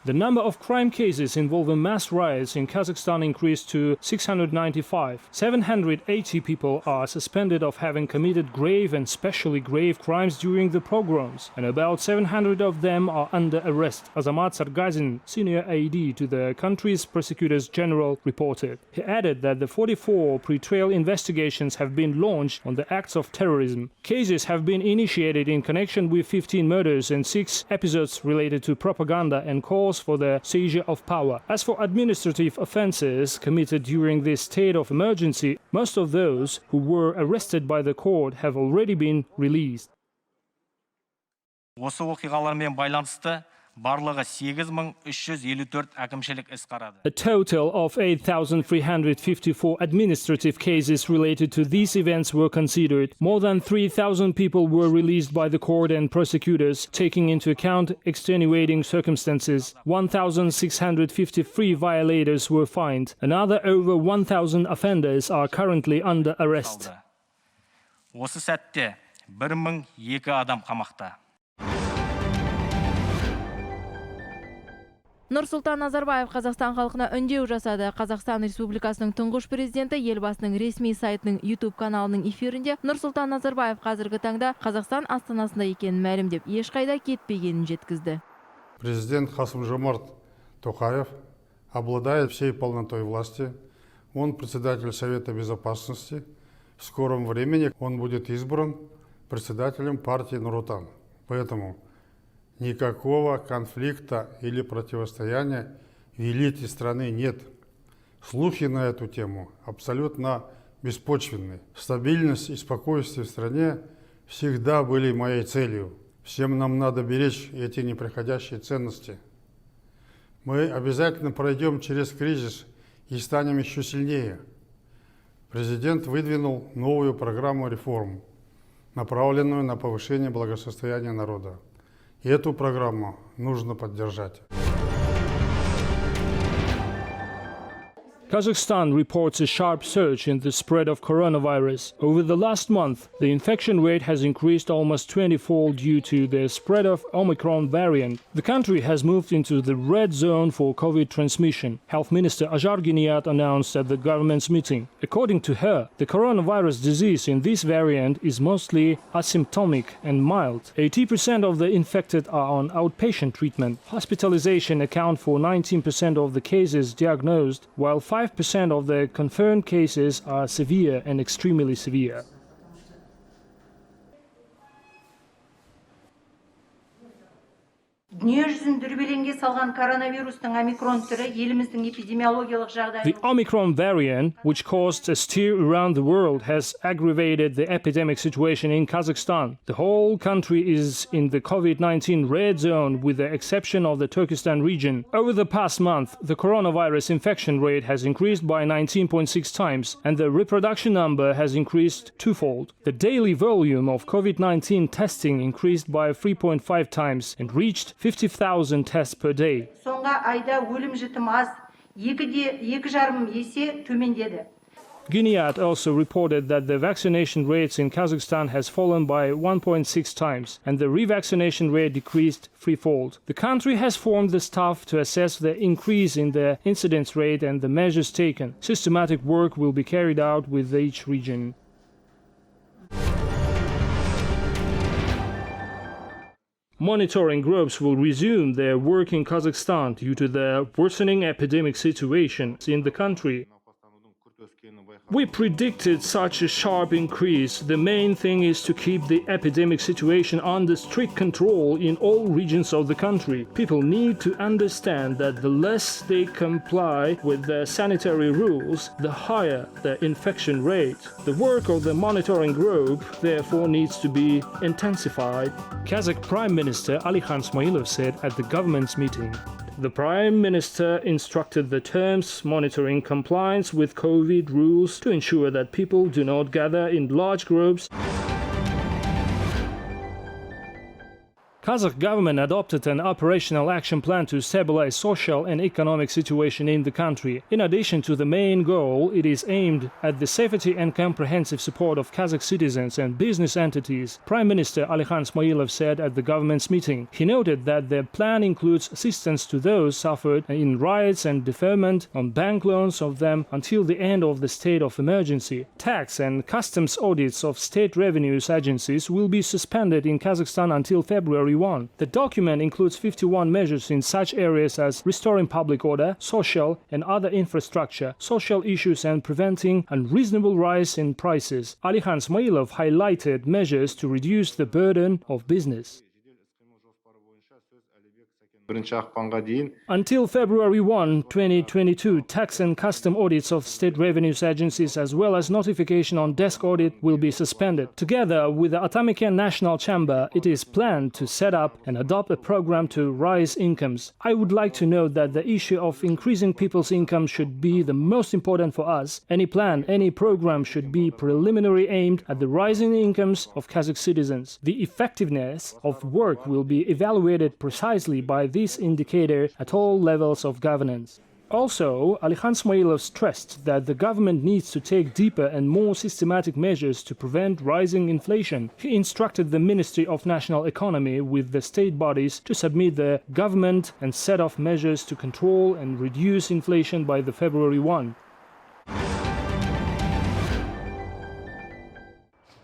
The number of crime cases involving mass riots in Kazakhstan increased to 695. 780 people are suspended of having committed grave and especially grave crimes during the pogroms, and about 700 of them are under arrest, Azamat Sargazin, senior AD to the country's Prosecutors General, reported. He added that the 44 pre-trial investigations have been launched on the acts of terrorism. Cases have been initiated in connection with 15 murders and 6 episodes related to propaganda and calls for the seizure of power. As for administrative offenses committed during this state of emergency, most of those who were arrested by the court have already been released. Осы оқиғалармен байланысты барлығы 8354 әкімшілік іс қарады. A total of 8,354 administrative cases related to these events were considered. More than 3,000 people were released by the court and prosecutors, taking into account extenuating circumstances. 1,653 violators were fined. Another over 1,000 offenders are currently under arrest. Осы сәтте 1002 адам қамақта. Нұрсұлтан Назарбаев Қазақстан халқына үндеу жасады. Қазақстан Республикасының тұңғыш президенті елбасының ресми сайтының YouTube каналының эфирінде Нұрсұлтан Назарбаев қазіргі таңда Қазақстан астанасында екенін мәлімдеп, ешқайда кетпегенін жеткізді. Президент Қасым-Жомарт Тоқаев обладает всей полнотой власти. Он председатель Совета Безопасности. В скором времени он будет избран председателем партии Нур-Отан. Поэтому никакого конфликта или противостояния в элите страны нет. Слухи на эту тему абсолютно беспочвенны. Стабильность и спокойствие в стране всегда были моей целью. Всем нам надо беречь эти неприходящие ценности. Мы обязательно пройдем через кризис и станем еще сильнее. Президент выдвинул новую программу реформ, направленную на повышение благосостояния народа. И эту программу нужно поддержать. Kazakhstan reports a sharp surge in the spread of coronavirus. Over the last month, the infection rate has increased almost 20-fold due to the spread of Omicron variant. The country has moved into the red zone for COVID transmission, Health Minister Azharginiyat announced at the government's meeting. According to her, the coronavirus disease in this variant is mostly asymptomatic and mild. 80% of the infected are on outpatient treatment. Hospitalization account for 19% of the cases diagnosed, while 5% of the confirmed cases are severe and extremely severe. The Omicron variant, which caused a stir around the world, has aggravated the epidemic situation in Kazakhstan. The whole country is in the COVID-19 red zone with the exception of the Turkestan region. Over the past month, the coronavirus infection rate has increased by 19.6 times and the reproduction number has increased twofold. The daily volume of COVID-19 testing increased by 3.5 times and reached 50,000 tests per day. Giniyat also reported that the vaccination rates in Kazakhstan has fallen by 1.6 times and the revaccination rate decreased threefold. The country has formed the staff to assess the increase in the incidence rate and the measures taken. Systematic work will be carried out with each region. Monitoring groups will resume their work in Kazakhstan due to the worsening epidemic situation in the country. We predicted such a sharp increase. The main thing is to keep the epidemic situation under strict control in all regions of the country. People need to understand that the less they comply with the sanitary rules, the higher the infection rate. The work of the monitoring group, therefore, needs to be intensified. Kazakh Prime Minister Alikhan Smailov said at the government's meeting. The Prime Minister instructed the terms monitoring compliance with COVID rules to ensure that people do not gather in large groups. Kazakh government adopted an operational action plan to stabilize social and economic situation in the country. In addition to the main goal, it is aimed at the safety and comprehensive support of Kazakh citizens and business entities, Prime Minister Alixan Smilov said at the government's meeting. He noted that the plan includes assistance to those suffered in riots and deferment on bank loans of them until the end of the state of emergency. Tax and customs audits of state revenues agencies will be suspended in Kazakhstan until February 1. The document includes 51 measures in such areas as restoring public order, social and other infrastructure, social issues and preventing unreasonable rise in prices. Alixan Smilov highlighted measures to reduce the burden of business. Until February 1, 2022, tax and custom audits of state revenues agencies as well as notification on desk audit will be suspended. Together with the Atamikan National Chamber, it is planned to set up and adopt a program to raise incomes. I would like to note that the issue of increasing people's income should be the most important for us. Any plan, any program should be preliminary aimed at the rising incomes of Kazakh citizens. The effectiveness of work will be evaluated precisely by this indicator at all levels of governance. Also, Alixan Smilov stressed that the government needs to take deeper and more systematic measures to prevent rising inflation. He instructed the Ministry of National Economy with the state bodies to submit the government and set off measures to control and reduce inflation by the February 1.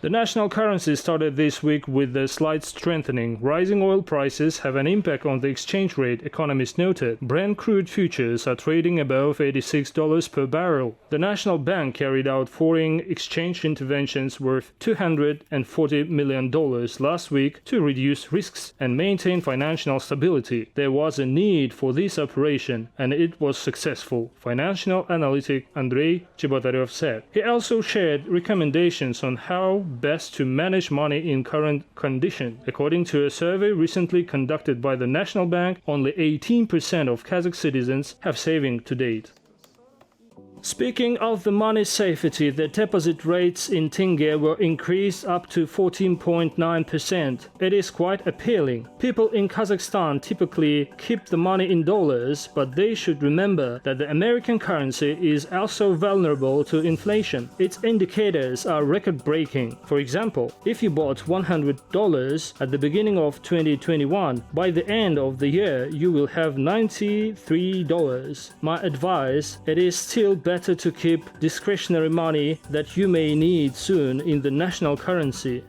The national currency started this week with a slight strengthening. Rising oil prices have an impact on the exchange rate, economists noted. Brent crude futures are trading above $86 per barrel. The National Bank carried out foreign exchange interventions worth $240 million last week to reduce risks and maintain financial stability. There was a need for this operation, and it was successful, financial analytic Andrei Chebotarev said. He also shared recommendations on how best to manage money in current conditions. According to a survey recently conducted by the National Bank, only 18% of Kazakh citizens have saving to date. Speaking of the money safety, the deposit rates in tenge were increased up to 14.9%. It is quite appealing. People in Kazakhstan typically keep the money in dollars, but they should remember that the American currency is also vulnerable to inflation. Its indicators are record-breaking. For example, if you bought $100 at the beginning of 2021, by the end of the year you will have $93. My advice, it is still better to keep discretionary money that you may need soon in the national currency.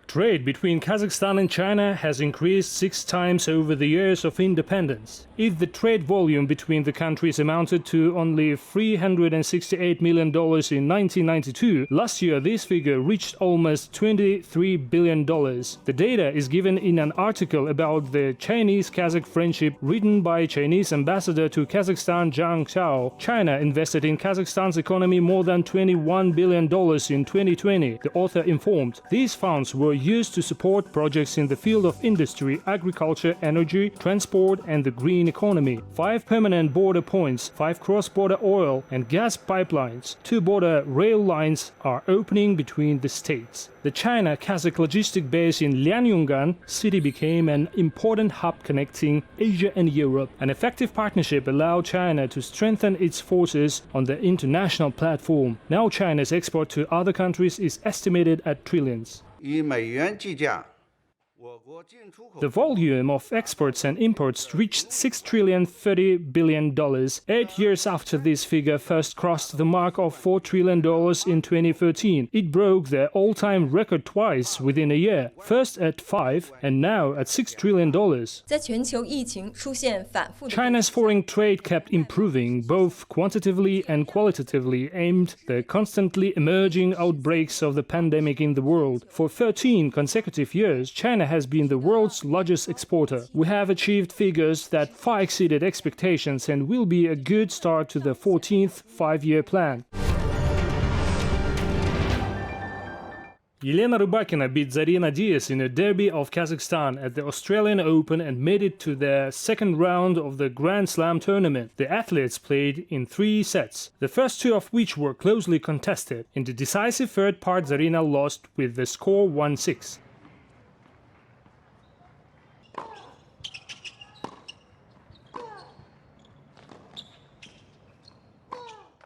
Trade between Kazakhstan and China has increased 6 times over the years of independence. If the trade volume between the countries amounted to only $368 million in 1992, last year this figure reached almost $23 billion. The data is given in an article about the Chinese-Kazakh friendship written by Chinese ambassador to Kazakhstan Zhang Xiao. China invested in Kazakhstan's economy more than $21 billion in 2020, the author informed. These funds were used to support projects in the field of industry, agriculture, energy, transport and the green economy. 5 permanent border points, 5 cross-border oil and gas pipelines, 2 border rail lines are opening between the states. The China-Kazakh logistic base in Lianyungan city became an important hub connecting Asia and Europe. An effective partnership allowed China to strengthen its forces on the international platform. Now China's export to other countries is estimated at trillions. The volume of exports and imports reached $6.30 trillion 8 years after this figure first crossed the mark of $4 trillion in 2013. It broke the all-time record twice within a year, first at $5 and now at $6 trillion. China's foreign trade kept improving, both quantitatively and qualitatively, aimed at the constantly emerging outbreaks of the pandemic in the world. For 13 consecutive years, China has been the world's largest exporter. We have achieved figures that far exceeded expectations and will be a good start to the 14th five-year plan. Елена Rybakina beat Diyas in a derby of Kazakhstan at the Australian Open and made it to the second round of the Grand Slam tournament. The athletes played in 3 sets, the first 2 of which were closely contested. In the decisive third part, Zarina lost with the score 1-6.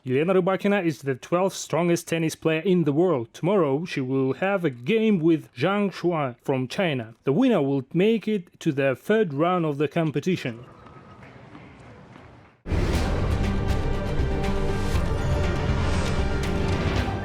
Елена Rybakina is the 12th strongest tennis player in the world. Tomorrow she will have a game with Zhang Shuai from China. The winner will make it to the third round of the competition.